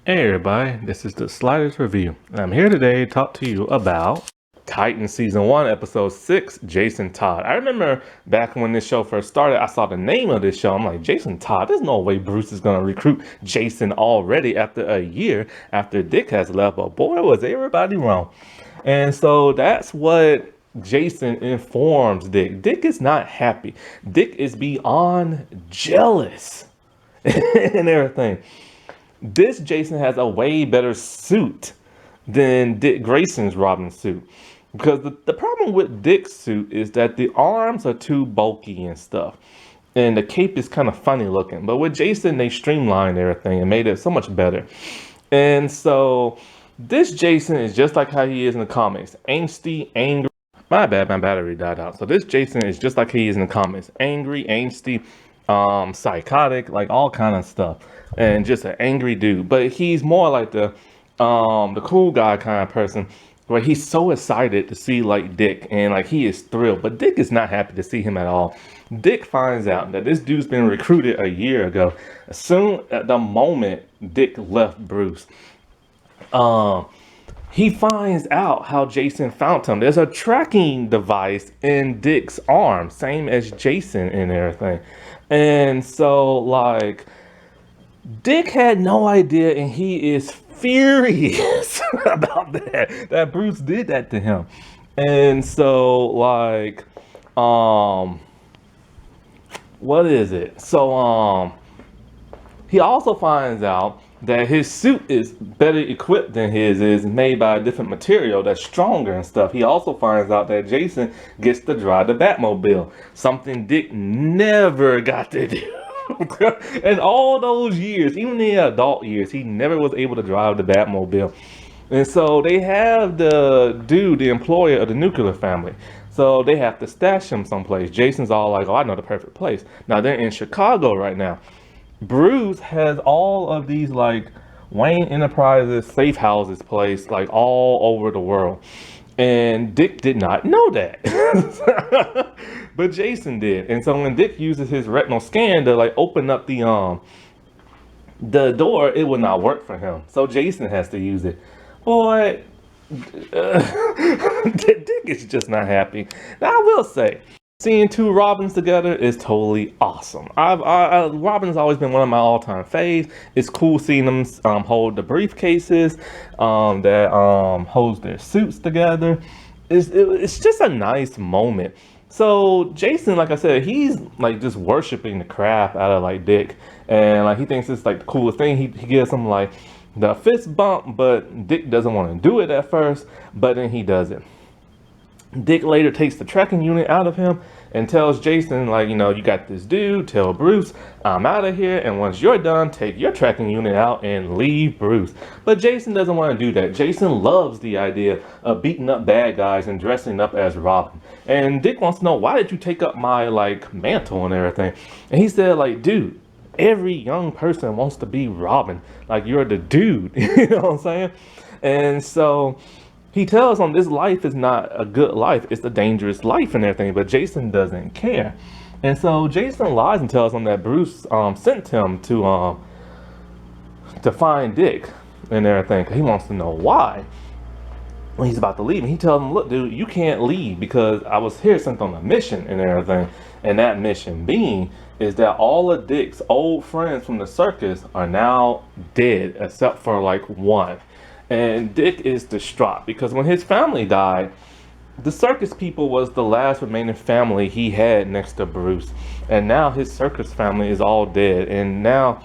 Hey everybody, this is the Sliders Review, and I'm here today to talk to you about Titan Season 1, Episode 6, Jason Todd. I remember back when this show first started, I saw the name of this show. I'm like, Jason Todd, there's no way Bruce is going to recruit Jason already after a year after Dick has left, but boy, was everybody wrong. And so that's what Jason informs Dick. Dick is not happy. Dick is beyond jealous and everything. This Jason has a way better suit than Dick Grayson's Robin suit. Because the problem with Dick's suit is that the arms are too bulky and stuff. And the cape is kind of funny looking. But with Jason, they streamlined everything and made it so much better. And so this Jason is just like how he is in the comics. Angsty, angry. My bad, my battery died out. So this Jason is just like he is in the comics. Angry, angsty, psychotic, like all kind of stuff. And just an angry dude. But he's more like the cool guy kind of person where he's so excited to see like Dick and like he is thrilled. But Dick is not happy to see him at all. Dick finds out that this dude's been recruited a year ago. Soon at the moment Dick left Bruce. He finds out how Jason found him. There's a tracking device in Dick's arm, same as Jason and everything. And so like Dick had no idea, and he is furious about that Bruce did that to him. And so like what is it? So he also finds out that his suit is better equipped than his is, made by a different material that's stronger and stuff. He also finds out that Jason gets to drive the Batmobile, something Dick never got to do. And all those years, even the adult years, he never was able to drive the Batmobile. And so they have the employer of the nuclear family. So they have to stash him someplace. Jason's all like, oh, I know the perfect place. Now they're in Chicago right now. Bruce has all of these like Wayne Enterprises safe houses placed like all over the world. And Dick did not know that. But Jason did. And so when Dick uses his retinal scan to like open up the door, it will not work for him. So Jason has to use it. Boy, Dick is just not happy. Now I will say, seeing two Robins together is totally awesome. Robin's always been one of my all-time faves. It's cool seeing them hold the briefcases, that holds their suits together. It's just a nice moment. So Jason, like I said, he's like just worshiping the crap out of like Dick, and like he thinks it's like the coolest thing. He gives him like the fist bump, but Dick doesn't want to do it at first, but then he does it. Dick later takes the tracking unit out of him and tells Jason, like, you know, you got this dude, tell Bruce, I'm out of here, and once you're done, take your tracking unit out and leave Bruce. But Jason doesn't want to do that. Jason loves the idea of beating up bad guys and dressing up as Robin. And Dick wants to know, why did you take up my, like, mantle and everything? And he said, like, dude, every young person wants to be Robin. Like, you're the dude, you know what I'm saying? And so he tells him this life is not a good life. It's a dangerous life and everything, but Jason doesn't care. And so Jason lies and tells him that Bruce sent him to find Dick and everything, because he wants to know why. When he's about to leave, and he tells him, look, dude, you can't leave because I was here sent on a mission and everything. And that mission being is that all of Dick's old friends from the circus are now dead, except for like one. And Dick is distraught because when his family died, the circus people was the last remaining family he had next to Bruce. And now his circus family is all dead. And now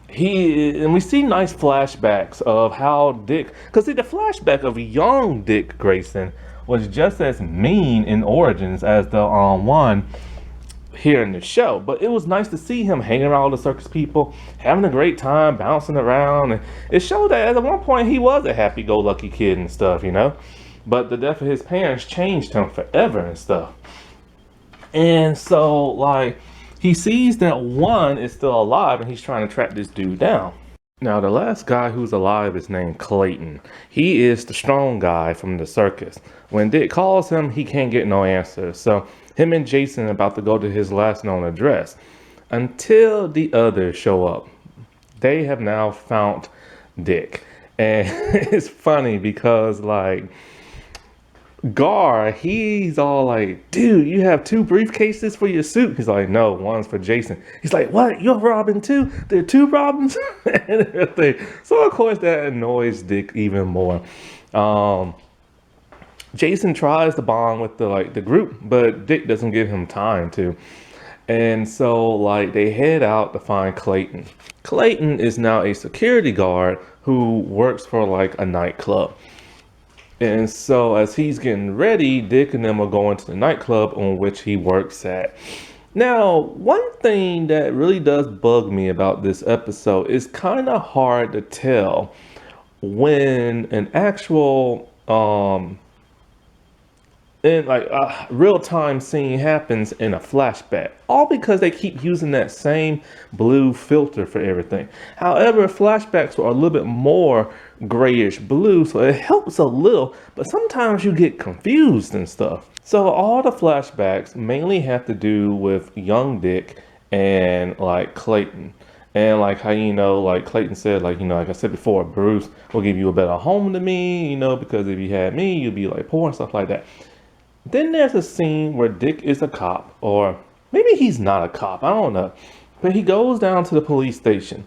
we see nice flashbacks of how Dick, because see, the flashback of young Dick Grayson was just as mean in origins as the one here in the show. But it was nice to see him hanging around all the circus people, having a great time, bouncing around, and it showed that at one point he was a happy-go-lucky kid and stuff, you know. But the death of his parents changed him forever and stuff. And so like he sees that one is still alive and he's trying to track this dude down. Now the last guy who's alive is named Clayton. He is the strong guy from the circus. When Dick calls him, he can't get no answer. So him and Jason are about to go to his last known address until the others show up. They have now found Dick. And it's funny because like Gar, he's all like, dude, you have two briefcases for your suit. He's like, no, one's for Jason. He's like, what? You're Robin too? There are two Robins? And everything. So of course that annoys Dick even more. Um, Jason tries to bond with the group, but Dick doesn't give him time to. And so like they head out to find Clayton. Clayton is now a security guard who works for like a nightclub. And so as he's getting ready, Dick and them are going to the nightclub on which he works at. Now, one thing that really does bug me about this episode is kind of hard to tell when an actual and like a real-time scene happens in a flashback, all because they keep using that same blue filter for everything. However, flashbacks are a little bit more grayish blue, so it helps a little, but sometimes you get confused and stuff. So all the flashbacks mainly have to do with young Dick and like Clayton. And like how, like Clayton said, like, like I said before, Bruce will give you a better home than me, because if you had me, you'd be like poor and stuff like that. Then there's a scene where Dick is a cop, or maybe he's not a cop, I don't know. But he goes down to the police station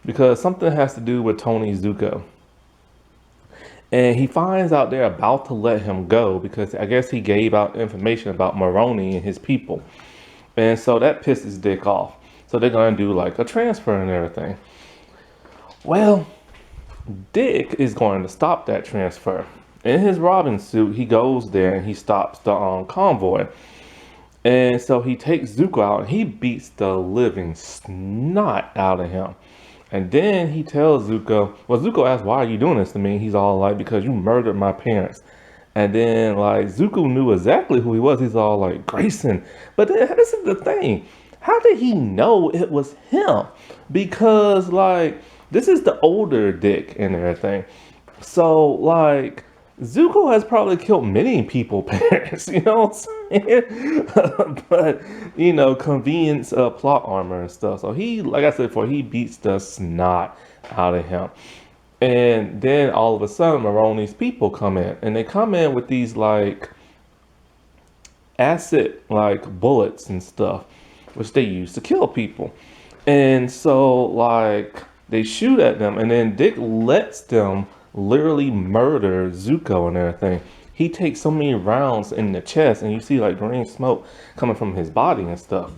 because something has to do with Tony Zuko. And he finds out they're about to let him go because I guess he gave out information about Maroney and his people. And so that pisses Dick off. So they're going to do like a transfer and everything. Well, Dick is going to stop that transfer. In his Robin suit, he goes there and he stops the convoy. And so he takes Zuko out and he beats the living snot out of him. And then he tells Zuko, well, Zuko asks, why are you doing this to me? He's all like, because you murdered my parents. And then like Zuko knew exactly who he was. He's all like, Grayson. But then this is the thing. How did he know it was him? Because like, this is the older Dick and everything. So like, Zuko has probably killed many people's parents, you know what I'm saying? But, convenience plot armor and stuff. So he, like I said before, he beats the snot out of him. And then all of a sudden, Maroney's people come in. And they come in with these, like, acid, like, bullets and stuff, which they use to kill people. And so, like, they shoot at them. And then Dick lets them literally murder Zuko and everything. He takes so many rounds in the chest and you see like green smoke coming from his body and stuff.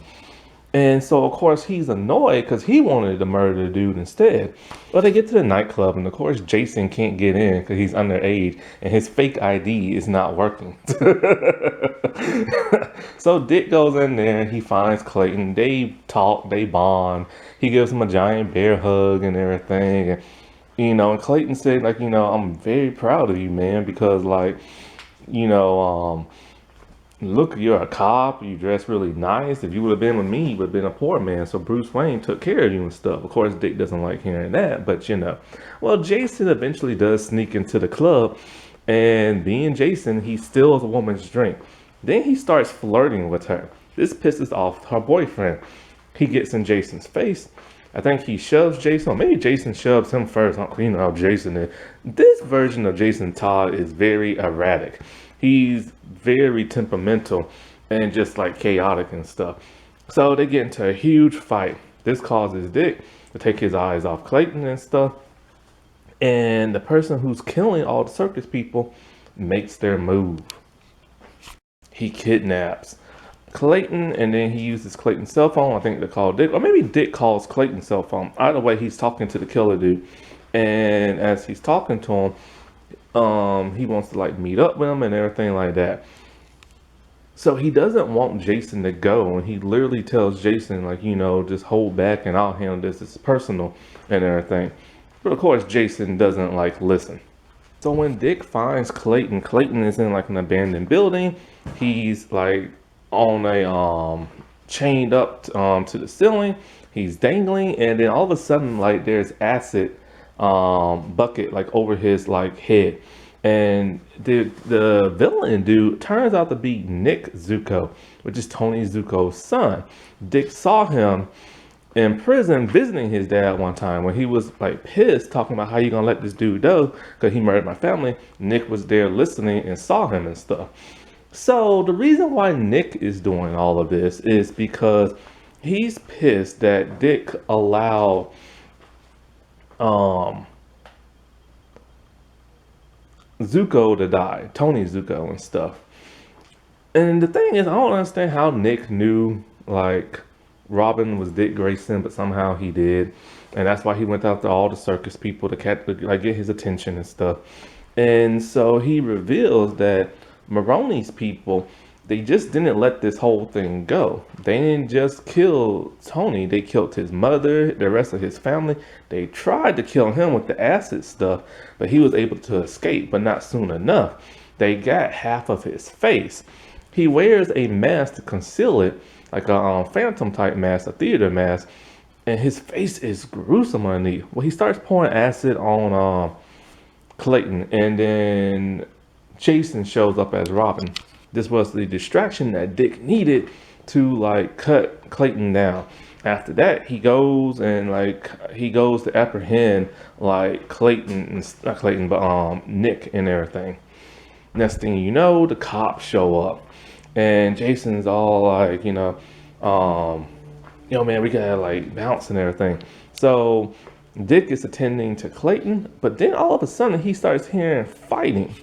And so of course he's annoyed because he wanted to murder the dude instead. But they get to the nightclub and of course Jason can't get in because he's underage and his fake ID is not working. So Dick goes in there and he finds Clayton. They talk, they bond. He gives him a giant bear hug and everything. And Clayton said, like, I'm very proud of you, man, because, like, look, you're a cop, you dress really nice. If you would have been with me, you would have been a poor man. So Bruce Wayne took care of you and stuff. Of course, Dick doesn't like hearing that, but, Well, Jason eventually does sneak into the club, and being Jason, he steals a woman's drink. Then he starts flirting with her. This pisses off her boyfriend. He gets in Jason's face. I think he shoves Jason, or maybe Jason shoves him first. How Jason is. This version of Jason Todd is very erratic. He's very temperamental and just like chaotic and stuff. So they get into a huge fight. This causes Dick to take his eyes off Clayton and stuff. And the person who's killing all the circus people makes their move. He kidnaps Clayton, and then he uses Clayton's cell phone. I think they call Dick, or maybe Dick calls Clayton's cell phone. Either way, he's talking to the killer dude, and as he's talking to him, he wants to like meet up with him and everything like that. So he doesn't want Jason to go, and he literally tells Jason like, just hold back and I'll handle this. It's personal and everything. But of course, Jason doesn't like listen. So when Dick finds Clayton, Clayton is in like an abandoned building. He's like on a chained up to the ceiling. He's dangling, and then all of a sudden like there's acid bucket like over his like head, and the villain dude turns out to be Nick Zuko, which is Tony Zuko's son. Dick saw him in prison visiting his dad one time when he was like pissed, talking about how you gonna let this dude go because he murdered my family. Nick was there listening and saw him and stuff. So the reason why Nick is doing all of this is because he's pissed that Dick allowed Zuko to die, Tony Zuko and stuff. And the thing is, I don't understand how Nick knew like Robin was Dick Grayson, but somehow he did, and that's why he went after all the circus people to like get his attention and stuff. And so he reveals that Maroni's people, they just didn't let this whole thing go. They didn't just kill Tony, they killed his mother, the rest of his family. They tried to kill him with the acid stuff, but he was able to escape, but not soon enough. They got half of his face. He wears a mask to conceal it, like a phantom type mask, a theater mask, and his face is gruesome underneath. Well, he starts pouring acid on Clayton, and then Jason shows up as Robin. This was the distraction that Dick needed to like cut Clayton down. After that, he goes to apprehend like not Clayton, but Nick and everything. Next thing you know, the cops show up. And Jason's all like, man, we gotta like bounce and everything. So Dick is attending to Clayton, but then all of a sudden he starts hearing fighting.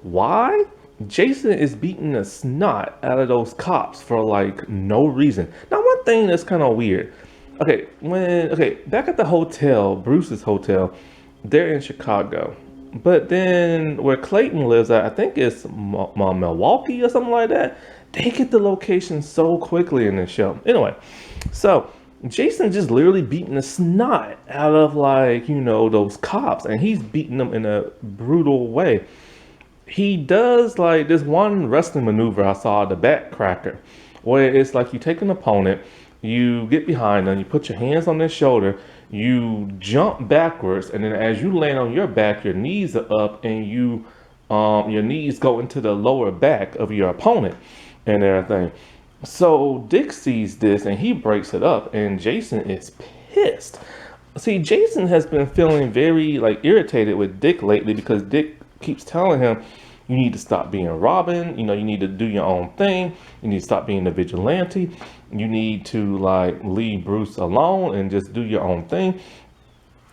Why? Jason is beating the snot out of those cops for like no reason. Now, one thing that's kind of weird. Back at the hotel, Bruce's hotel, they're in Chicago. But then where Clayton lives at, I think it's Milwaukee or something like that. They get the location so quickly in the show. Anyway, so Jason just literally beating the snot out of those cops, and he's beating them in a brutal way. He does like this one wrestling maneuver I saw, the back cracker, where it's like you take an opponent, you get behind them, you put your hands on their shoulder, you jump backwards, and then as you land on your back, your knees are up, and your knees go into the lower back of your opponent and everything. So Dick sees this and he breaks it up, and Jason is pissed. See, Jason has been feeling very irritated with Dick lately because Dick keeps telling him, you need to stop being Robin, you need to do your own thing, you need to stop being the vigilante, you need to leave Bruce alone and just do your own thing.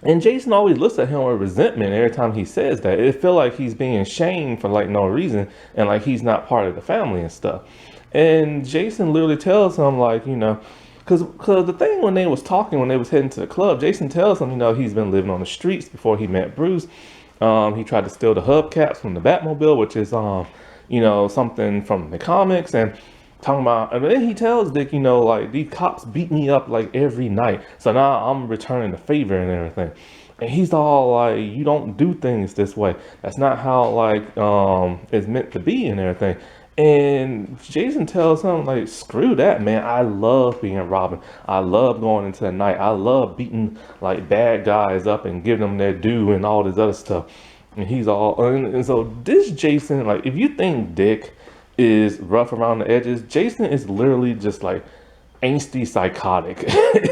And Jason always looks at him with resentment every time he says that. It feels like he's being shamed for no reason, and he's not part of the family and stuff. And Jason literally tells him because the thing when they was talking, when they was heading to the club, Jason tells him, he's been living on the streets before he met Bruce. He tried to steal the hubcaps from the Batmobile, which is, something from the comics, and talking about, and then he tells Dick, these cops beat me up every night, so now I'm returning the favor and everything. And he's all you don't do things this way. That's not how it's meant to be and everything. And Jason tells him screw that, man. I love being Robin. I love going into the night. I love beating bad guys up and giving them their due and all this other stuff. And he's all, and so this Jason, if you think Dick is rough around the edges, Jason is literally just angsty, psychotic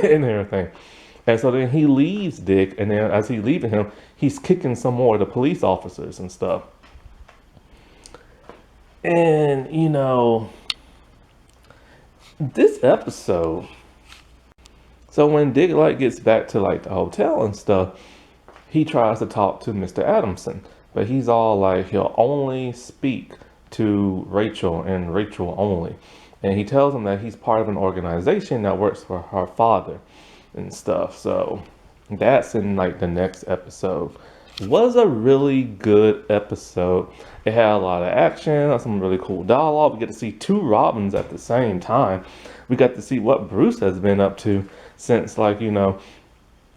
and everything. And so then he leaves Dick, and then as he's leaving him, he's kicking some more of the police officers and stuff. And this episode, so when Dick gets back to the hotel and stuff, he tries to talk to Mr. Adamson, but he's all he'll only speak to Rachel and Rachel only. And he tells him that he's part of an organization that works for her father and stuff. So that's in the next episode. Was a really good episode. It had a lot of action, some really cool dialogue. We get to see two Robins at the same time. We got to see what Bruce has been up to since Dick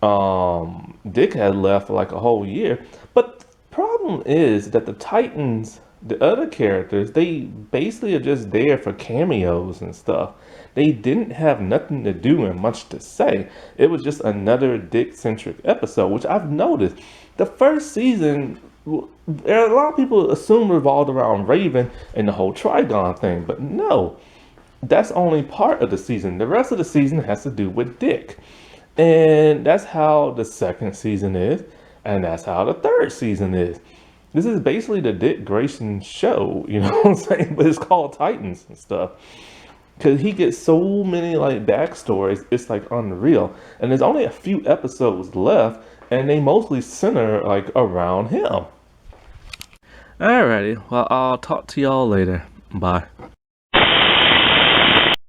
had left for a whole year. But the problem is that the Titans, the other characters, they basically are just there for cameos and stuff. They didn't have nothing to do and much to say. It was just another Dick-centric episode, which I've noticed. The first season, a lot of people assume revolved around Raven and the whole Trigon thing, but no. that's only part of the season. The rest of the season has to do with Dick. And that's how the second season is, and that's how the third season is. This is basically the Dick Grayson show, you know what I'm saying? But it's called Titans and stuff. Cause he gets so many like backstories, it's like unreal. And there's only a few episodes left, and they mostly center like around him. Alrighty, well I'll talk to y'all later. Bye.